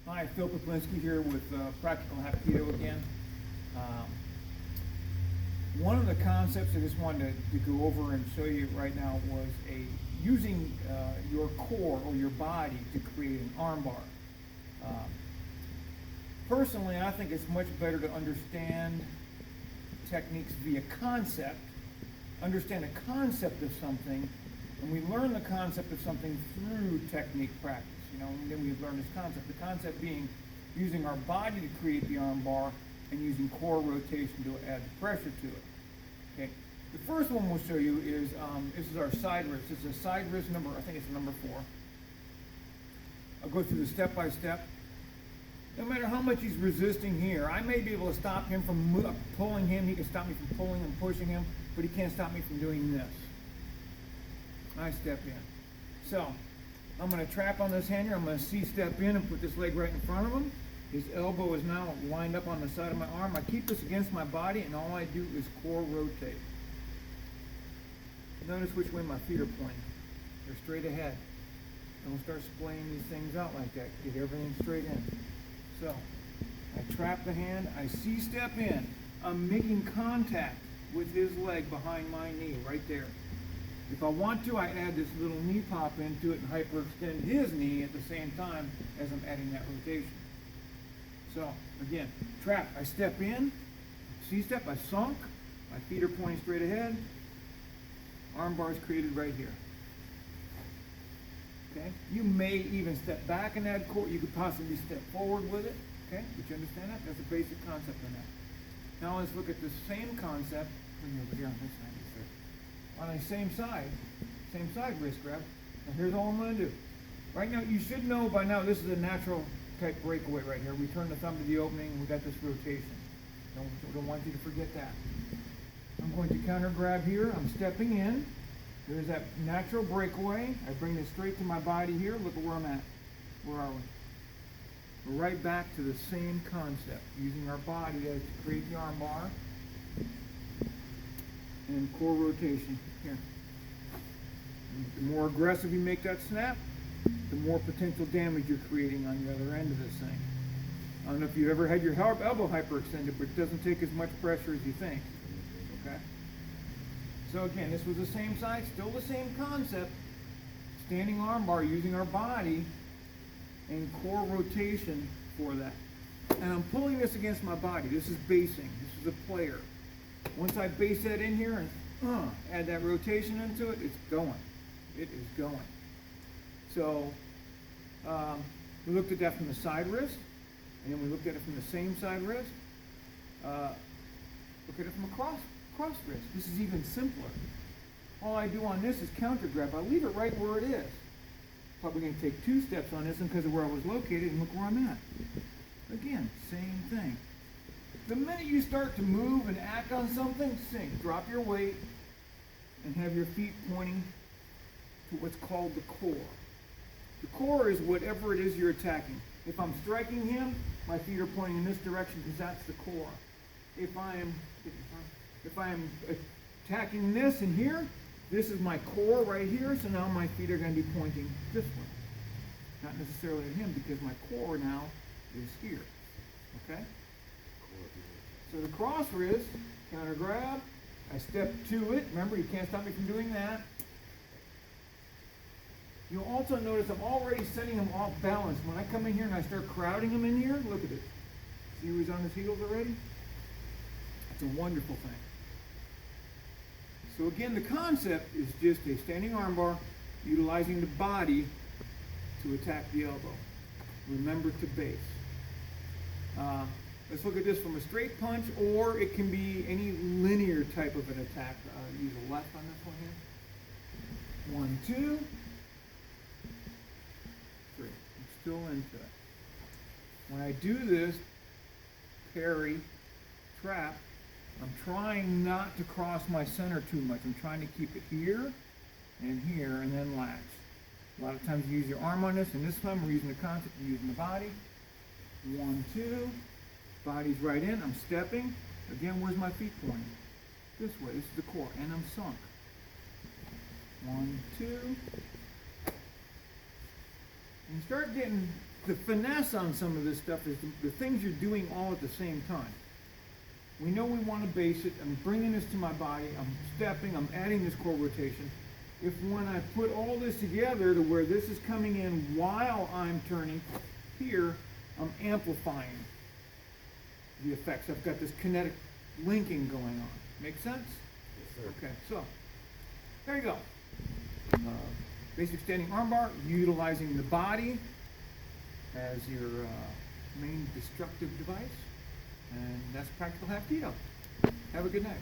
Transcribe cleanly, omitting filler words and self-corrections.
Hi, Phil Poplinski here with Practical Hapkido again. Um, One of the concepts I just wanted to go over and show you right now was using your core or your body to create an armbar. Um, Personally, I think it's much better to understand techniques via concept, understand a concept of something, and we learn the concept of something through technique practice. And then we learn this concept. The concept being using our body to create the arm bar and using core rotation to add pressure to it. Okay. The first one we'll show you is this is our side wrist. This is a side wrist number. I think it's number 4. I'll go through the step by step. No matter how much he's resisting here, I may be able to stop him from pulling him. He can stop me from pulling and pushing him, but he can't stop me from doing this. I step in. So I'm going to trap on this hand here. I'm going to C-step in and put this leg right in front of him. His elbow is now lined up on the side of my arm. I keep this against my body, and all I do is core rotate. Notice which way my feet are pointing. They're straight ahead. And we'll start splaying these things out like that. Get everything straight in. So I trap the hand. I C-step in. I'm making contact with his leg behind my knee right there. If I want to, I add this little knee pop into it and hyperextend his knee at the same time as I'm adding that rotation. So, again, trap. I step in, C-step, I sunk, my feet are pointing straight ahead, arm bar is created right here. Okay? You may even step back and add core. You could possibly step forward with it. Okay? Did you understand that? That's a basic concept in that. Now let's look at the same concept. Bring it over here on this side. On the same side wrist grab. And here's all I'm going to do. Right now, you should know by now this is a natural type breakaway right here. We turn the thumb to the opening, we got this rotation. Don't want you to forget that. I'm going to counter grab here. I'm stepping in. There's that natural breakaway. I bring this straight to my body here. Look at where I'm at. Where are we? We're right back to the same concept, using our body to create the arm bar. And core rotation here. The more aggressive you make that snap, the more potential damage you're creating on the other end of this thing. I don't know if you've ever had your elbow hyperextended, but it doesn't take as much pressure as you think. Okay? So again, this was the same side, still the same concept. Standing arm bar, using our body and core rotation for that. And I'm pulling this against my body. This is basing. This is a player. Once I base that in here and add that rotation into it, it's going. It is going. So we looked at that from the side wrist, and then we looked at it from the same side wrist. Look at it from a cross wrist. This is even simpler. All I do on this is counter grab. I leave it right where it is. Probably going to take 2 steps on this one because of where I was located, and look where I'm at. Again, same thing. The minute you start to move and act on something, sink. Drop your weight and have your feet pointing to what's called the core. The core is whatever it is you're attacking. If I'm striking him, my feet are pointing in this direction because that's the core. If I am attacking this in here, this is my core right here, so now my feet are going to be pointing this way. Not necessarily at him because my core now is here. Okay? So the cross wrist, counter grab, I step to it. Remember, you can't stop me from doing that. You'll also notice I'm already setting him off balance. When I come in here and I start crowding him in here, look at it. See how he's on his heels already? It's a wonderful thing. So again, the concept is just a standing arm bar utilizing the body to attack the elbow. Remember to base. Let's look at this from a straight punch, or it can be any linear type of an attack. Use a left on this one here. 1, 2, 3. I'm still into it. When I do this, parry, trap, I'm trying not to cross my center too much. I'm trying to keep it here, and then latch. A lot of times you use your arm on this, and this time we're using the concept of using the body. 1, 2. Body's right in. I'm stepping. Again, where's my feet pointing? This way. This is the core. And I'm sunk. 1, 2. And start getting the finesse on some of this stuff is the things you're doing all at the same time. We know we want to base it. I'm bringing this to my body. I'm stepping. I'm adding this core rotation. If when I put all this together to where this is coming in while I'm turning here, I'm amplifying the effects. I've got this kinetic linking going on. Make sense? Yes, sir. Okay, so there you go. Basic standing armbar, utilizing the body as your main destructive device. And that's practical Hapkido. Have a good night.